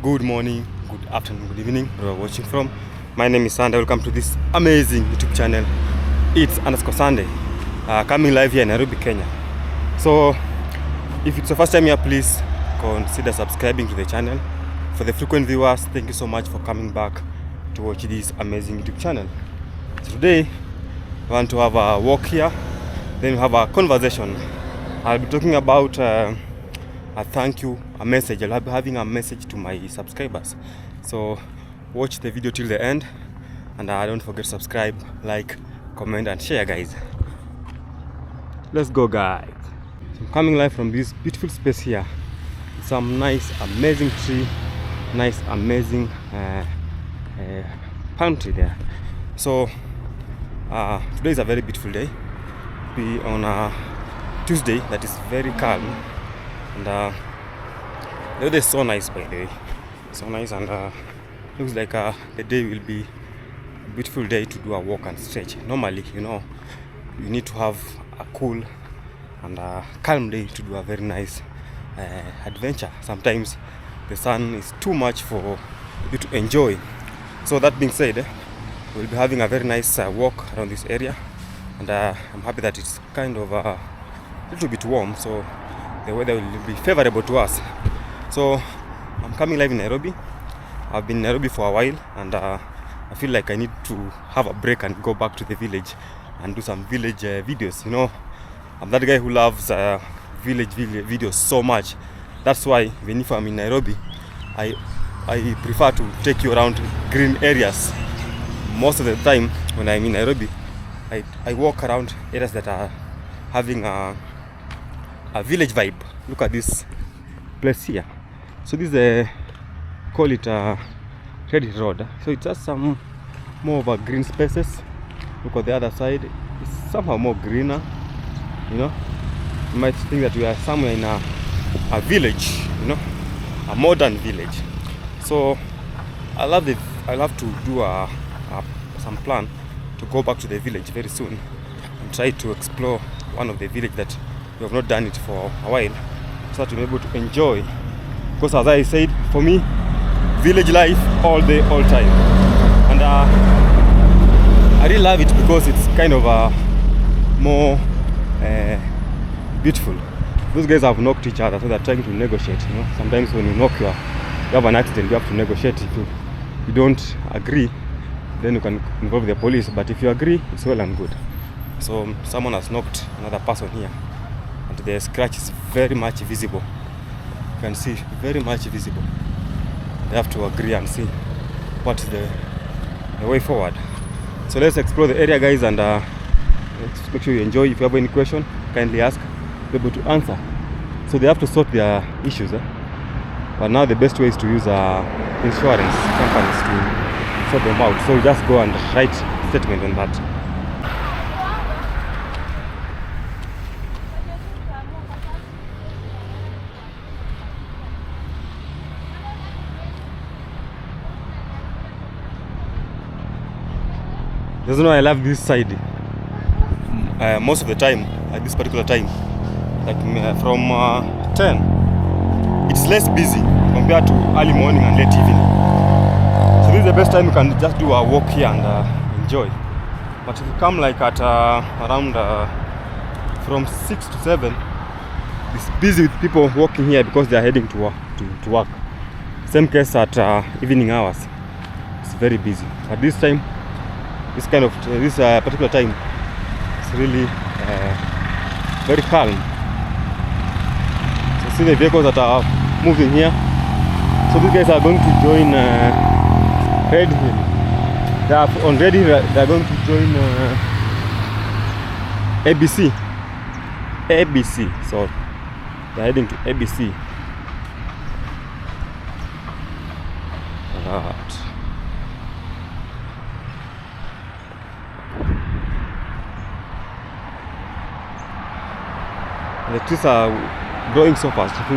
Good morning, good afternoon, good evening, wherever you're watching from. My name is Sande. Welcome to this amazing YouTube channel. It's Sande, coming live here in Nairobi, Kenya. So, if it's your first time here, please consider subscribing to the channel. For the frequent viewers, thank you so much for coming back to watch this amazing YouTube channel. So today, I want to have a walk here, then we have a conversation. I'll be talking about a thank you, a message. I'll be having a message to my subscribers. So watch the video till the end, and don't forget to subscribe, like, comment and share, guys. Let's go, guys. So I'm coming live from this beautiful space here. Some nice amazing tree, nice amazing palm tree there. So today is a very beautiful day. Be on a Tuesday that is very calm, and the weather is so nice, by the way. So nice, and looks like the day will be a beautiful day to do a walk and stretch. Normally, you need to have a cool and a calm day to do a very nice adventure. Sometimes the sun is too much for you to enjoy. So that being said, we'll be having a very nice walk around this area, and I'm happy that it's kind of a little bit warm, so the weather will be favorable to us. So I'm coming live in Nairobi. I've been in Nairobi for a while, and I feel like I need to have a break and go back to the village and do some village videos. I'm that guy who loves village videos so much. That's why even if I'm in Nairobi, I prefer to take you around green areas. Most of the time when I'm in Nairobi, I walk around areas that are having a village vibe. Look at this place here. So this is call it credit road. So it has some more of a green spaces. Look at the other side. It's somehow more greener. You might think that we are somewhere in a village, a modern village. So I love to do some plan to go back to the village very soon and try to explore one of the village that we have not done it for a while, so that we'll be able to enjoy. Because as I said, for me, village life all day, all time, and I really love it because it's kind of more beautiful. Those guys have knocked each other, so they're trying to negotiate. Sometimes when you knock you have an accident, you have to negotiate. If you don't agree, then you can involve the police. But if you agree, it's well and good. So someone has knocked another person here, and the scratch is very much visible. You can see very much visible. They have to agree and see what is the way forward. So let's explore the area, guys, and let's make sure you enjoy. If you have any question, kindly ask. Be able to answer. So they have to sort their issues, but now the best way is to use insurance companies to sort them out. So just go and write statement on that. There's no, I love this side most of the time. At this particular time, like from 10, it's less busy compared to early morning and late evening. So this is the best time you can just do a walk here and enjoy. But if you come like at around from 6 to 7, it's busy with people walking here because they are heading to work. Same case at evening hours, it's very busy. At this time, this particular time, it's really very calm. So see the vehicles that are moving here. So these guys are going to join Red Hill. They are on Red Hill. They are going to join ABC. So they are heading to ABC. Right. The trees are growing so fast. If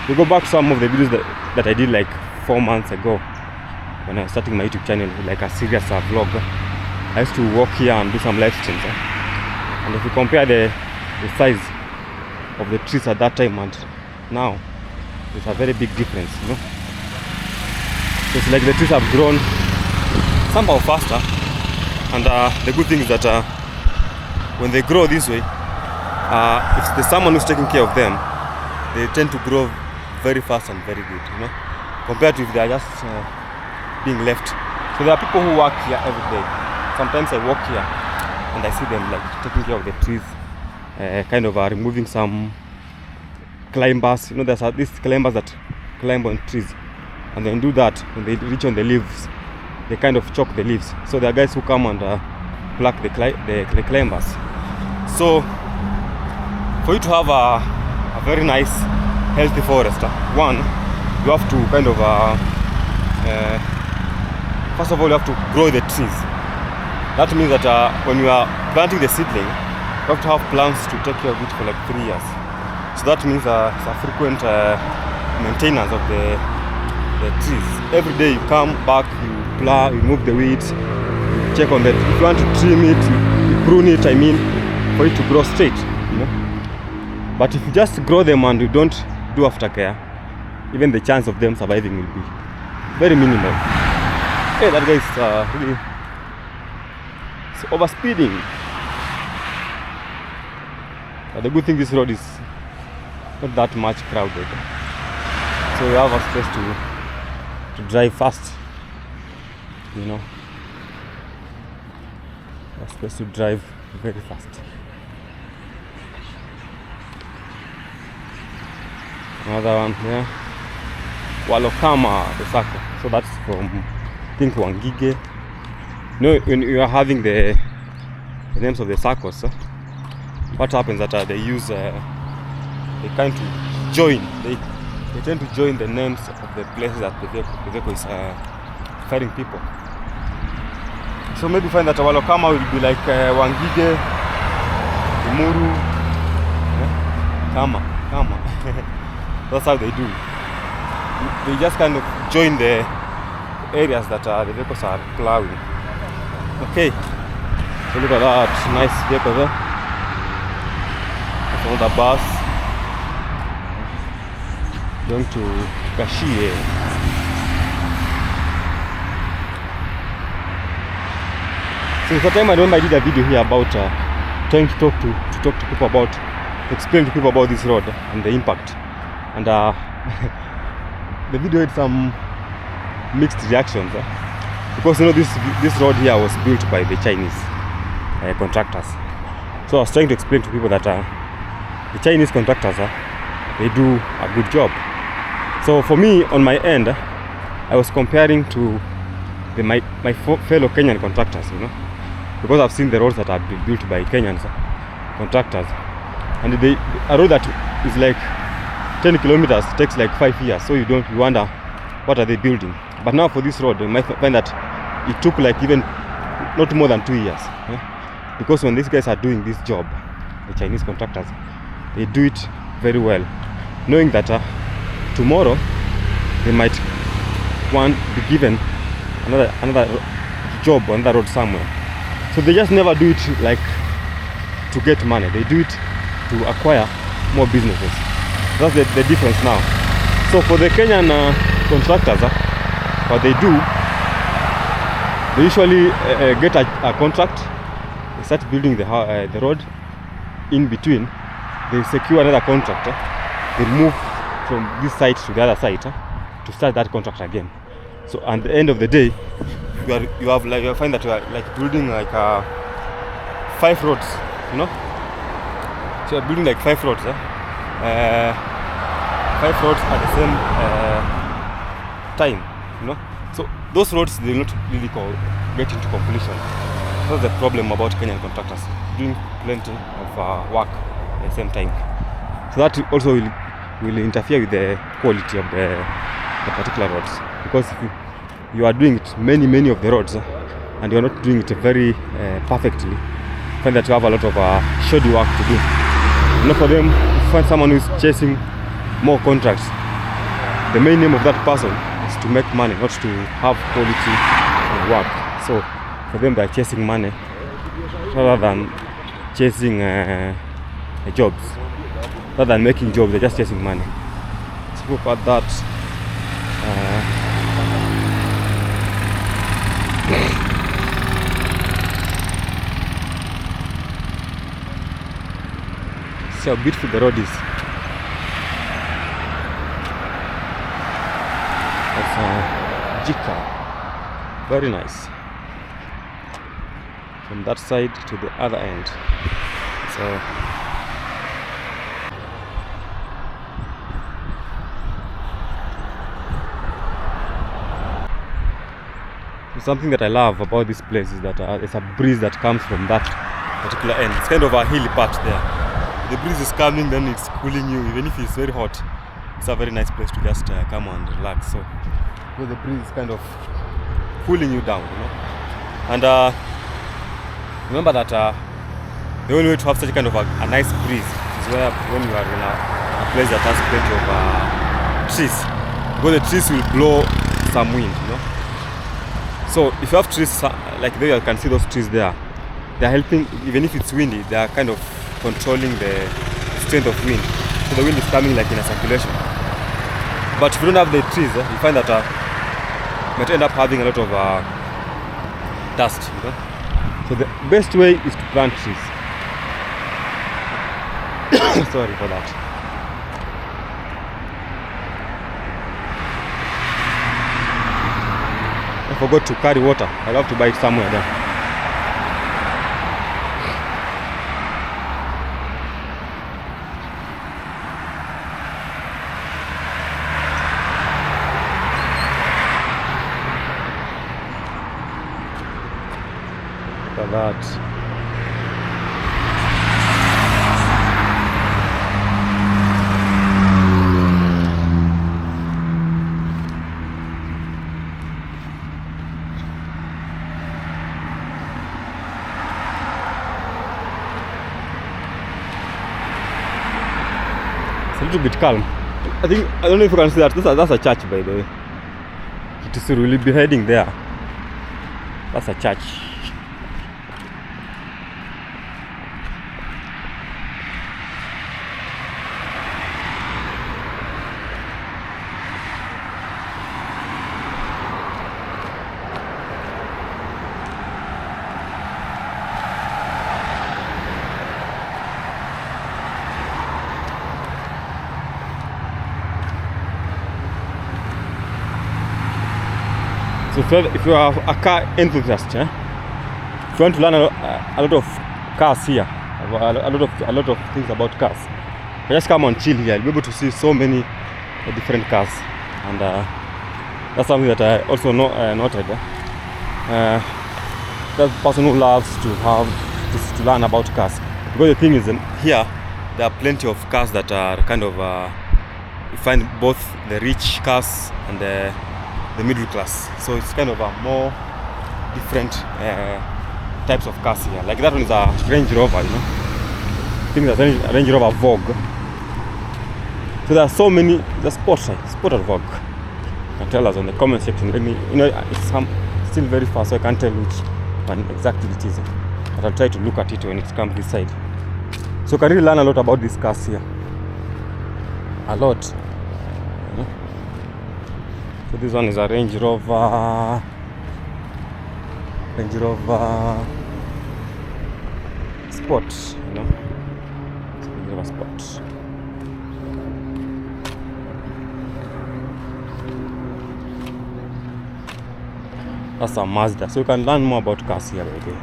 you go back to some of the videos that I did like 4 months ago when I was starting my YouTube channel, like a serious vlog, I used to walk here and do some live streams. And if you compare the size of the trees at that time and now, there's a very big difference, So it's like the trees have grown somehow faster, and the good thing is that when they grow this way, if there's someone who's taking care of them, they tend to grow very fast and very good, you know, compared to if they are just being left. So there are people who work here every day. Sometimes I walk here and I see them like taking care of the trees, kind of removing some climbers. You know, there's these climbers that climb on trees, and then do that when they reach on the leaves, they kind of choke the leaves. So there are guys who come and pluck the climbers. So for you to have a very nice healthy forest, one, you have to kind of first of all, you have to grow the trees. That means that when you are planting the seedling, you have to have plans to take care of it for like 3 years. So that means it's a frequent maintenance of the trees. Every day you come back, you plow, you remove the weeds, you check on that. If you want to trim it, you prune it, I mean, for it to grow straight, you know. But if you just grow them and you don't do aftercare, even the chance of them surviving will be very minimal. Hey, that guy is really overspeeding. But the good thing, this road is not that much crowded, so you have a space to drive fast, you know, a space to drive very fast. Another one here, Walokama, the circle. So that's from, I think, Wangige. You know, when you are having the names of the circles, what happens that they use, they kind of join, they tend to join the names of the places that the vehicle is ferrying people. So maybe find that Walokama will be like Wangige, Imuru, Kama. That's how they do. They just kind of join the areas that the vehicles are plowing. Okay, so look at that nice vehicle there. That's another bus going to Gashie. Since the time I remember I did a video here about trying to talk to people about, explain to people about this road and the impact, and the video had some mixed reactions because, you know, this road here was built by the Chinese contractors. So I was trying to explain to people that the Chinese contractors they do a good job. So for me, on my end, I was comparing to my fellow Kenyan contractors, you know, because I've seen the roads that are built by Kenyan contractors, and a road that is like 10 kilometers takes like 5 years. So you wonder what are they building. But now for this road, you might find that it took like even not more than 2 years, because when these guys are doing this job, the Chinese contractors, they do it very well, knowing that tomorrow they might be given another job on the road somewhere. So they just never do it like to get money. They do it to acquire more businesses. That's the difference now. So for the Kenyan contractors, what they do, they usually get a contract, they start building the road. In between, they secure another contractor, they move from this site to the other site to start that contract again. So at the end of the day, you find that you are like building like 5 roads, you know. So you're building like 5 roads, 5 roads at the same time, you know. So those roads, they will not really get into completion. That's the problem about Kenyan contractors, doing plenty of work at the same time. So that also will interfere with the quality of the particular roads, because if you are doing it many of the roads and you are not doing it very perfectly, you find that you have a lot of shoddy work to do. You know, for them, if you find someone who is chasing more contracts, the main aim of that person is to make money, not to have quality work. So for them, they are chasing money rather than chasing jobs. Rather than making jobs, they're just chasing money. Let's look at that See how beautiful the road is. That's a Jika. Very nice. From that side to the other end. So something that I love about this place is that there's a breeze that comes from that particular end. It's kind of a hilly part there. The breeze is coming, then it's cooling you. Even if it's very hot, it's a very nice place to just come and relax. So the breeze is kind of cooling you down, you know. And remember that the only way to have such kind of a nice breeze is when you are in a place that has plenty of trees, because the trees will blow some wind, you know. So if you have trees like there, you can see those trees there. They are helping, even if it's windy, they are kind of controlling the strength of wind. So the wind is coming like in a circulation. But if you don't have the trees, you find that you might end up having a lot of dust. You know? So the best way is to plant trees. Sorry for that. I forgot to carry water. I'll have to buy it somewhere there. Look at that. A little bit calm. I don't know if you can see that. That's a church, by the way. It is really be heading there. That's a church. So if you are a car enthusiast, if you want to learn a lot of cars here, a lot of things about cars, just come and chill here. You'll be able to see so many different cars, and that's something that I also noted. That person who loves to learn about cars, because the thing is, here there are plenty of cars that are kind of you find both the rich cars and the middle class. So it's kind of a more different types of cars here. Like that one is a Range Rover, you know. I think that's a Range Rover Vogue. So there are so many. The Sport or Vogue. You can tell us on the comment section. Let me, you know, it's still very far, so I can't tell which one exactly it is. But I'll try to look at it when it comes this side. So you can really learn a lot about these cars here. A lot. So this one is a Range Rover Sport, you know. Range Rover Sport. That's a Mazda. So you can learn more about cars here, by the way.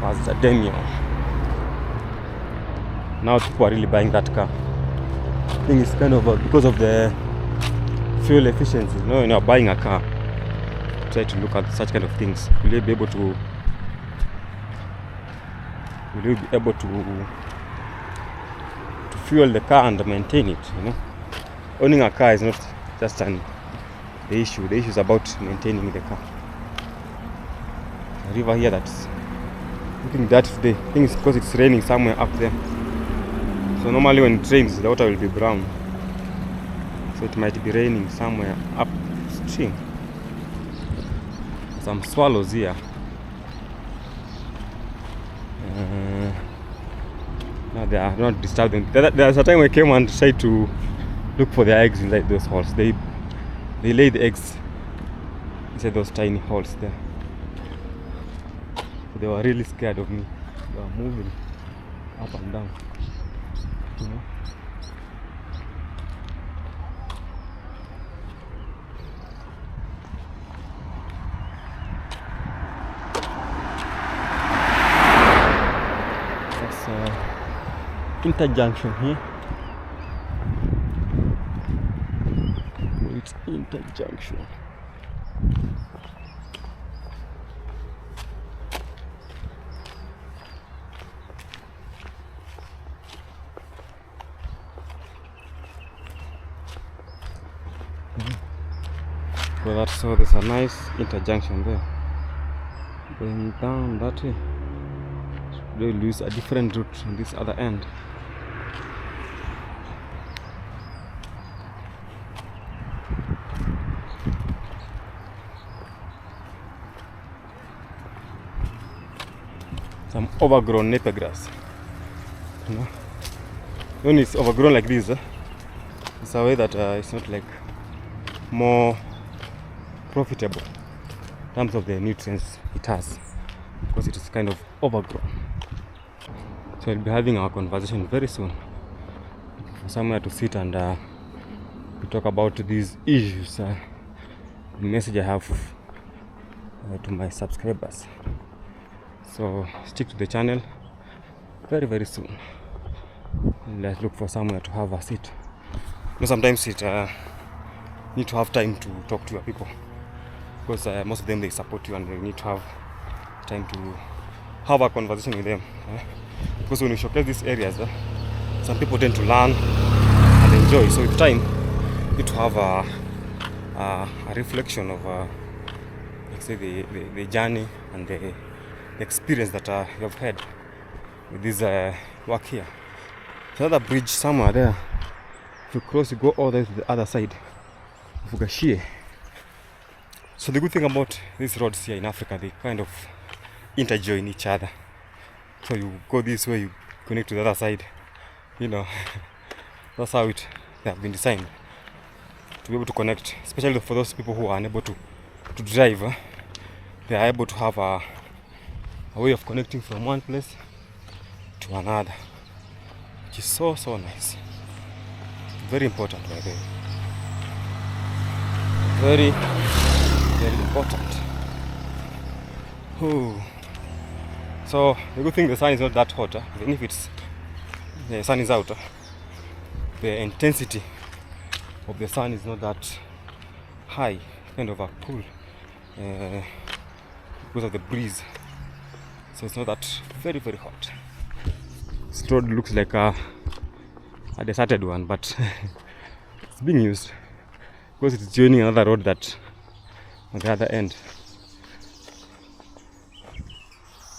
Mazda Demio. Now people are really buying that car. I think it's kind of because of the fuel efficiency. You know, when you're buying a car, try to look at such kind of things. Will you be able to fuel the car and maintain it? You know, owning a car is not just the issue. The issue is about maintaining the car. The river here that's looking dirty today. I think it's because it's raining somewhere up there. So normally when it rains, the water will be brown. So it might be raining somewhere upstream. Some swallows here. No, they are not disturbing. There's a time I came and tried to look for their eggs inside those holes. They lay the eggs inside those tiny holes there. So they were really scared of me. They were moving up and down. You know? Interjunction here. It's interjunction. So there's a nice interjunction there. Going down that way, we'll use a different route on this other end. Some overgrown napier grass. You know, when it's overgrown like this, it's a way that it's not like more profitable in terms of the nutrients it has, because it is kind of overgrown. So we'll be having our conversation very soon, somewhere to sit and we talk about these issues. The message I have to my subscribers. So stick to the channel. Very, very soon. Let's look for somewhere to have a seat. You know, sometimes it need to have time to talk to your people, because most of them, they support you, and they need to have time to have a conversation with them. Because when you showcase these areas, some people tend to learn and enjoy. So with time, you need to have a reflection of let's say the journey and the experience that you have had with this work here. There's another bridge somewhere there. If you cross, you go all the way to the other side of Gashie. So the good thing about these roads here in Africa, they kind of interjoin each other. So you go this way, you connect to the other side. You know, that's how they have been designed, to be able to connect, especially for those people who are unable to drive. They are able to have a way of connecting from one place to another, which is so nice. Very important, by the way. Very, very important. Ooh. So the good thing, the sun is not that hot. Even if the sun is out, the intensity of the sun is not that high. Kind of a cool because of the breeze. So it's not that very, very hot. This road looks like a deserted one, but it's being used because it's joining another road that on the other end.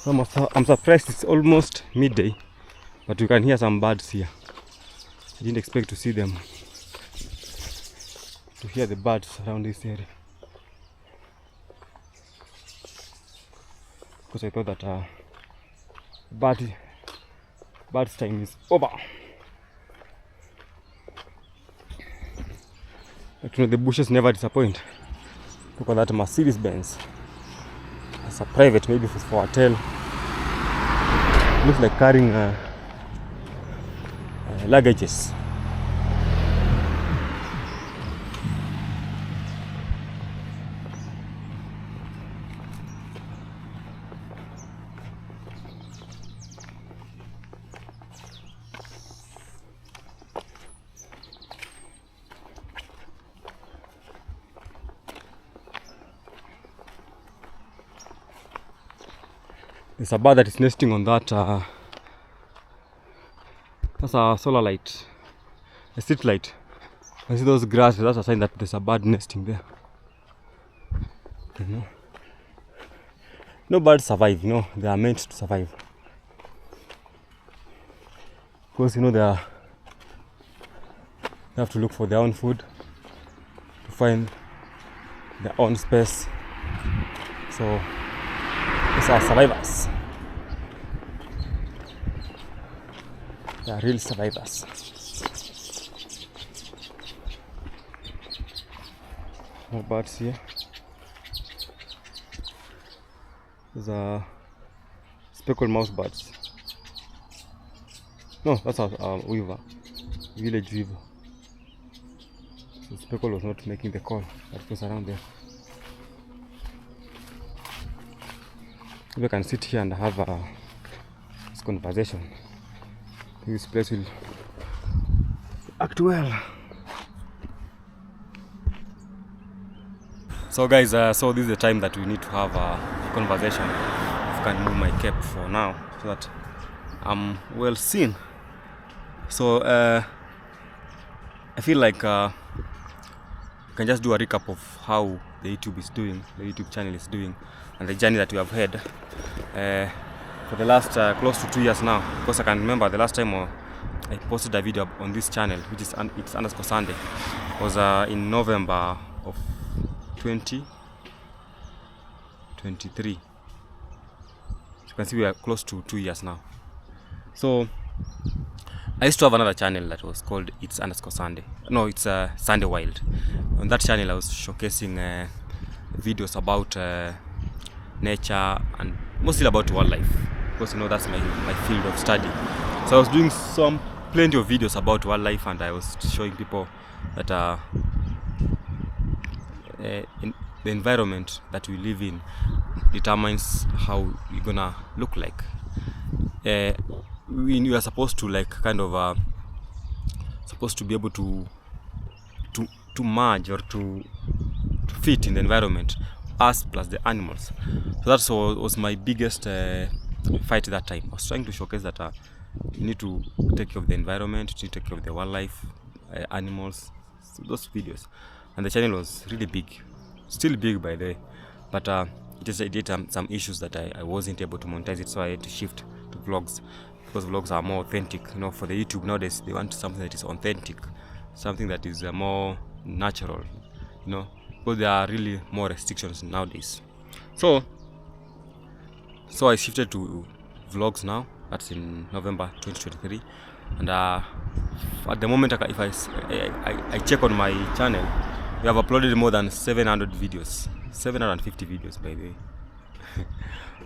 I'm surprised it's almost midday, but you can hear some birds here. I didn't expect to see them, to hear the birds around this area, because I thought that birds time is over. But you know, the bushes never disappoint. Look at that Mercedes Benz. It's a private, maybe for a tail. Looks like carrying luggages. There's a bird that is nesting on that. That's a solar light, a street light. I see those grasses. That's a sign that there's a bird nesting there. You know, no birds survive. You know, they are meant to survive, because you know they have to look for their own food, to find their own space. So these are survivors. They are real survivors. More birds here. These are speckled mouse birds. No, that's our weaver, village weaver. So Speckle was not making the call. That was around there. We can sit here and have this conversation. This place will act well. So guys, so this is the time that we need to have a conversation. If I can move my cap for now, so that I'm well seen. So I feel like I can just do a recap of how the YouTube channel is doing, and the journey that we have had for the last close to 2 years now. Because I can remember the last time I posted a video on this channel, which is it's underscore Sande, was in November of 2023. You can see we are close to 2 years now. So I used to have another channel that was called it's underscore Sande. No, it's Sande Wild. On that channel I was showcasing videos about nature and mostly about wildlife, because you know that's my field of study. So I was doing plenty of videos about wildlife, and I was showing people that in the environment that we live in determines how we're gonna look like. We are supposed to supposed to be able to merge or to fit in the environment, us plus the animals. So that was my biggest fight that time. I was trying to showcase that you need to take care of the environment, you need to take care of the wildlife, animals, so those videos. And the channel was really big, still big by the way, but I did some issues that I wasn't able to monetize it, so I had to shift to vlogs, because vlogs are more authentic. You know, for the YouTube nowadays, they want something that is authentic, something that is more natural, you know, because there are really more restrictions nowadays. So I shifted to vlogs now. That's in November 2023, and at the moment, if I check on my channel, we have uploaded more than 700 videos, 750 videos by the way.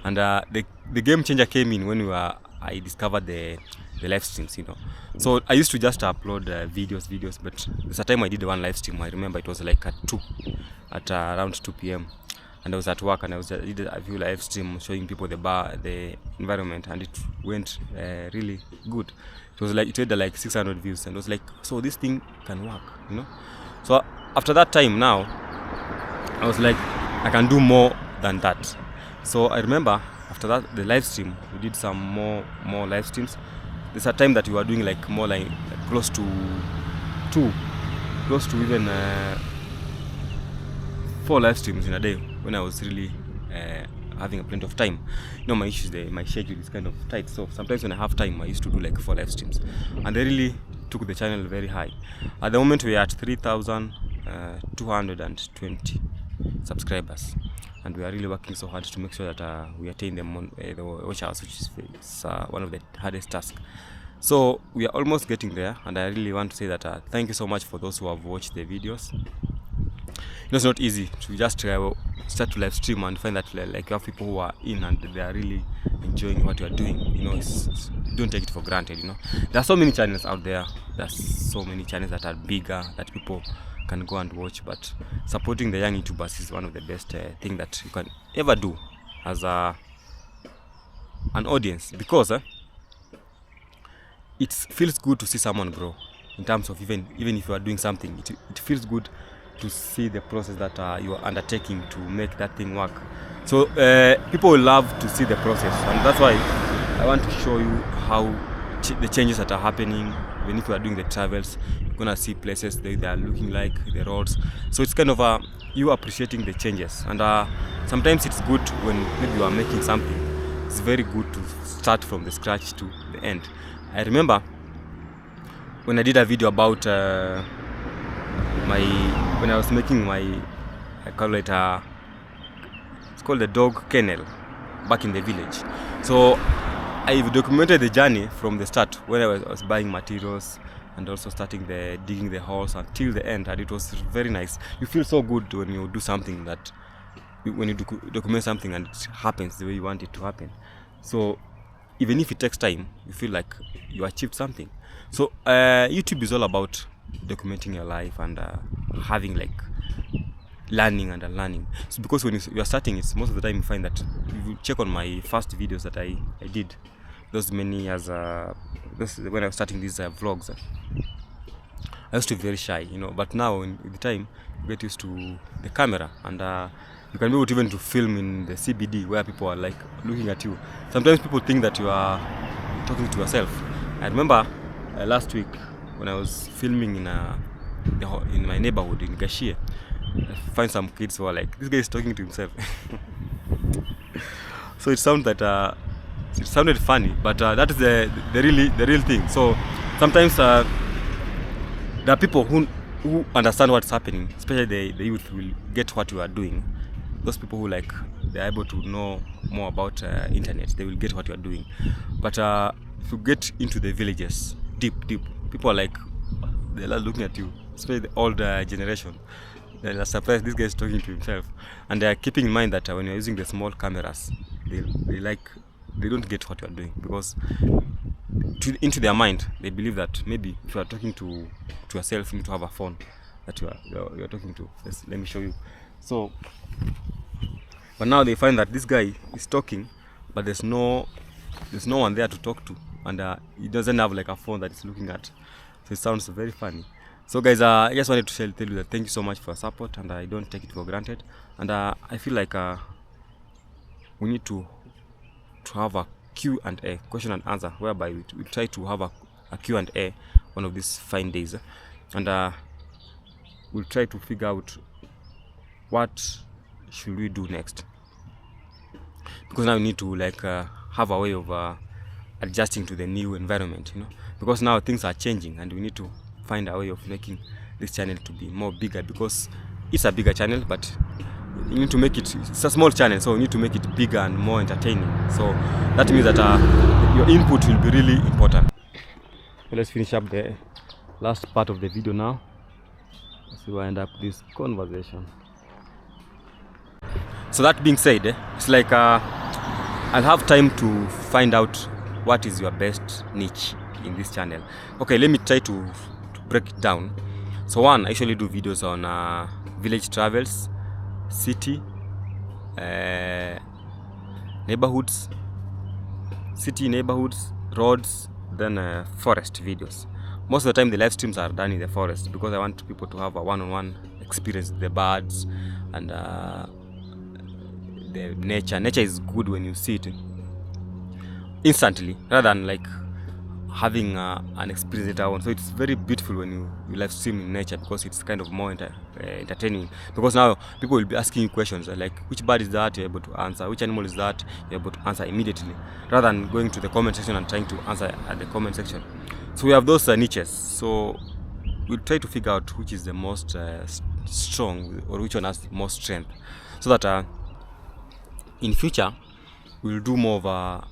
And the game changer came in when I discovered the live streams, you know. So I used to just upload videos, but there's a time I did one live stream. I remember it was like at around 2 p.m. and I was at work, and I did a few live stream showing people the environment, and it went really good. It was like, it had like 600 views, and I was like, so this thing can work, you know. So after that time now, I was like, I can do more than that. So I remember after that, the live stream, we did some more live streams. There's a time that we were doing like more like close to even 4 live streams in a day, when I was really having a plenty of time. You know, my schedule is kind of tight, so sometimes when I have time, I used to do like 4 live streams, and they really took the channel very high. At the moment, we are at 3,220 subscribers, and we are really working so hard to make sure that we attain the watch hours, which is one of the hardest tasks. So we are almost getting there, and I really want to say that thank you so much for those who have watched the videos. You know, it's not easy to just start to live stream and find that like you have people who are in and they are really enjoying what you are doing. You know, don't take it for granted. You know, there are so many channels out there. There's so many channels that are bigger that people can go and watch, but supporting the young YouTubers is one of the best thing that you can ever do as an audience, because it feels good to see someone grow. In terms of even if you are doing something, it feels good to see the process that you are undertaking to make that thing work. So people will love to see the process, and that's why I want to show you how the changes that are happening. Even if you are doing the travels, you're gonna see places they are looking like the roads. So it's kind of you appreciating the changes, and sometimes it's good when maybe you are making something. It's very good to start from the scratch to the end. I remember when I did a video about when I was making I call it it's called the dog kennel back in the village. So I've documented the journey from the start, when I was buying materials and also digging the holes until the end, and it was very nice. You feel so good when you do something when you document something and it happens the way you want it to happen. So even if it takes time, you feel like you achieved something. So YouTube is all about documenting your life and having like learning and unlearning. So because when you are starting, it's most of the time you find that if you check on my first videos that I did those many years, when I was starting these vlogs, I used to be very shy, but now with the time you get used to the camera, and you can be able to even to film in the CBD where people are like looking at you. Sometimes people think that you are talking to yourself. I remember last week when I was filming in my neighborhood in Gashie, I find some kids who are like, this guy is talking to himself. So it sounded funny, but that is the real thing. So sometimes there are people who understand what's happening, especially the youth will get what you are doing. Those people who like they're able to know more about internet, they will get what you are doing. But if you get into the villages, deep, people are like, they're looking at you, especially the older generation. They're surprised this guy is talking to himself, and they are keeping in mind that when you're using the small cameras, they don't get what you are doing, because into their mind they believe that maybe if you are talking to yourself, you need to have a phone that you are talking to. Let me show you. So, but now they find that this guy is talking, but there's no one there to talk to, and he doesn't have like a phone that he's looking at. So it sounds very funny. So guys, I just wanted to tell you that thank you so much for your support, and I don't take it for granted. And I feel like we need to have a Q&A, question and answer, whereby we try to have a Q&A one of these fine days, and we'll try to figure out what should we do next, because now we need to like have a way of adjusting to the new environment, because now things are changing, and we need to find a way of making this channel to be more bigger, because it's a bigger channel, but you need to make it's a small channel, so you need to make it bigger and more entertaining. So that means that your input will be really important. So let's finish up the last part of the video now. Let's see where I end up this conversation. So that being said, it's like I'll have time to find out what is your best niche in this channel. Okay, let me try to break it down. So one, I usually do videos on village travels, city, neighborhoods, roads, then forest videos. Most of the time the live streams are done in the forest, because I want people to have a one-on-one experience with the birds and the nature. Nature is good when you see it instantly, rather than like having an experience later on. So it's very beautiful when you live stream in nature, because it's kind of more entertaining, because now people will be asking you questions like, which bird is that? You're able to answer. Which animal is that? You're able to answer immediately, rather than going to the comment section and trying to answer at the comment section. So we have those niches, so we'll try to figure out which is the most strong, or which one has the most strength, so that in future we'll do more of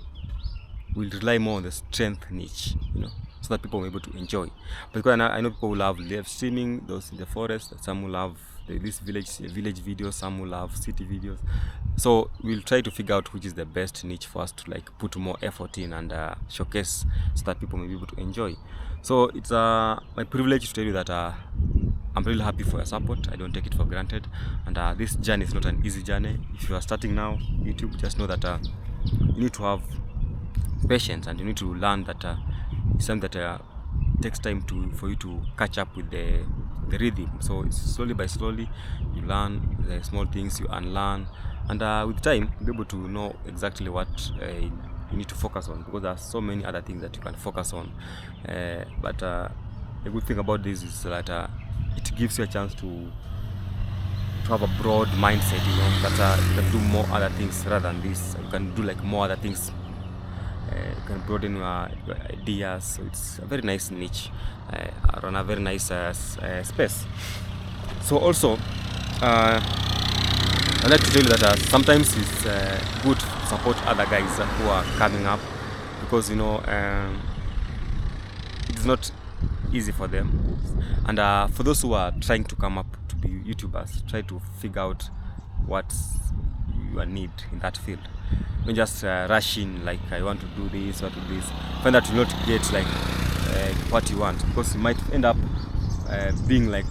we'll rely more on the strength niche, so that people will be able to enjoy. Because I know people will love live streaming, those in the forest, some will love this village videos, some will love city videos. So we'll try to figure out which is the best niche for us to like put more effort in and showcase, so that people may be able to enjoy. So it's my privilege to tell you that I'm really happy for your support. I don't take it for granted, and this journey is not an easy journey. If you are starting now YouTube, just know that you need to have patience, and you need to learn that it's something that takes time for you to catch up with the rhythm. So it's slowly by slowly you learn the small things, you unlearn, and with time you'll be able to know exactly what you need to focus on, because there are so many other things that you can focus on. But the good thing about this is that it gives you a chance to have a broad mindset, that you can do more other things rather than this. You can do like more other things. You can broaden your ideas. So it's a very nice niche, around a very nice space. So also I'd like to tell you that sometimes it's good to support other guys who are coming up, because it's not easy for them, and for those who are trying to come up to be YouTubers, try to figure out what your need in that field. Don't just rush in like I want to do this or to do this. Find that you not get like what you want, because you might end up being like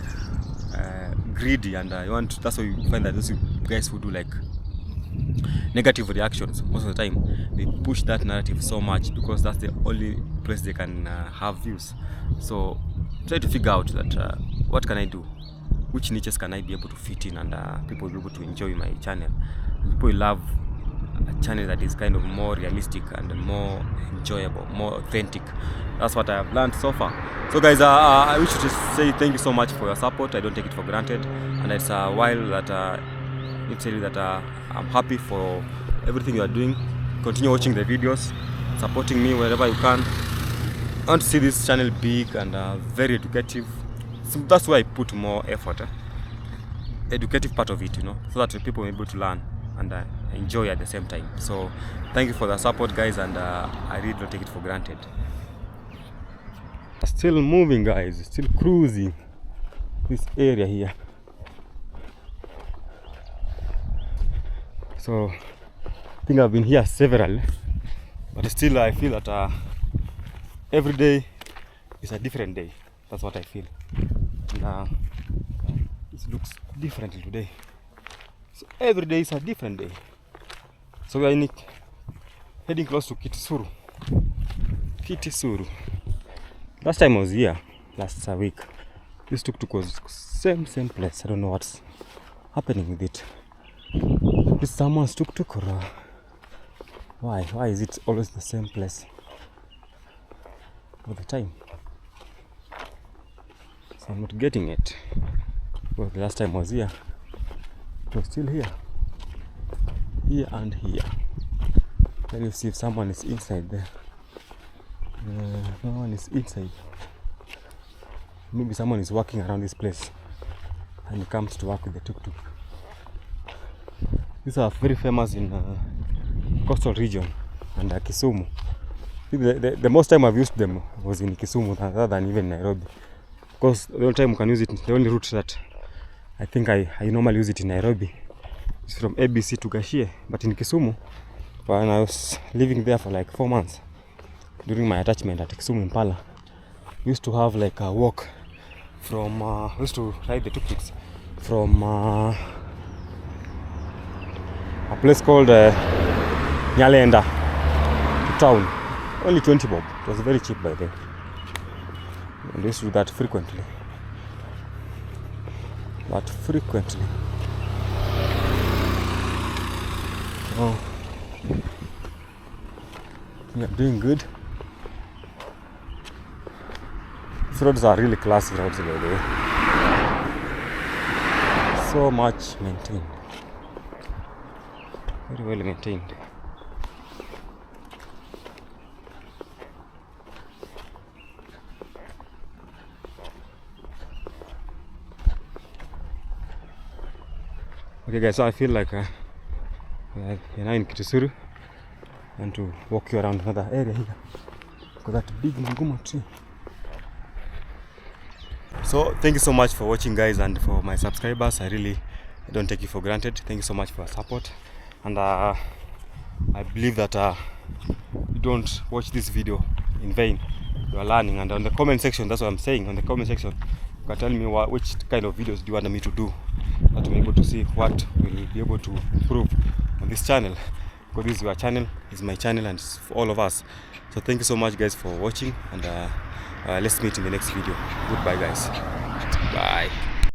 greedy, and you want. That's why you find that those guys who do like negative reactions most of the time, they push that narrative so much because that's the only place they can have views. So try to figure out that what can I do, which niches can I be able to fit in, and people will be able to enjoy my channel. People will love a channel that is kind of more realistic and more enjoyable, more authentic. That's what I have learned so far. So guys, I wish to say thank you so much for your support. I don't take it for granted, and it's a while that I tell you that I'm happy for everything you are doing. Continue watching the videos, supporting me wherever you can. I want to see this channel big and very educative. So that's why I put more effort, educative part of it, so that people will be able to learn and enjoy at the same time. So thank you for the support, guys, and I really don't take it for granted. Still moving, guys, still cruising this area here. So I think I've been here several, but still I feel that every day is a different day. That's what I feel. And it looks differently today. So every day is a different day. So we are heading close to Kitisuru. Last time I was here, last week, this tuk-tuk was same place. I don't know what's happening with it. Is someone's tuk-tuk, or why is it always the same place all the time? So I'm not getting it. Well, the last time I was here, it was still here and here. Let me see if someone is inside there. No one is inside. Maybe someone is walking around this place and he comes to work with the tuk-tuk. These are very famous in coastal region and Kisumu. The most time I've used them was in Kisumu rather than even Nairobi. Because the only time you can use it, the only route that I think I normally use it in Nairobi is from ABC to Gashie. But in Kisumu, when I was living there for like 4 months, during my attachment at Kisumu Impala, we used to have like a walk from, we used to ride the tuk-tuks from a place called Nyalenda to town. Only 20 bob. It was very cheap by then. And we used to do that frequently. Oh, we are doing good. These roads are really classy roads, by the way. So much maintained. Very well maintained. Okay guys, so I feel like we're now in Kitisuru, and to walk you around another area here. Got that big Munguma tree. So thank you so much for watching, guys, and for my subscribers. I really don't take it for granted. Thank you so much for your support, and I believe that you don't watch this video in vain. You are learning, and on the comment section, that's what I'm saying. On the comment section, you can tell me which kind of videos do you want me to do, to be able to see what will be able to improve on this channel, because this is your channel, it's my channel, and it's for all of us. So thank you so much, guys, for watching, and let's meet in the next video. Goodbye, guys. Bye.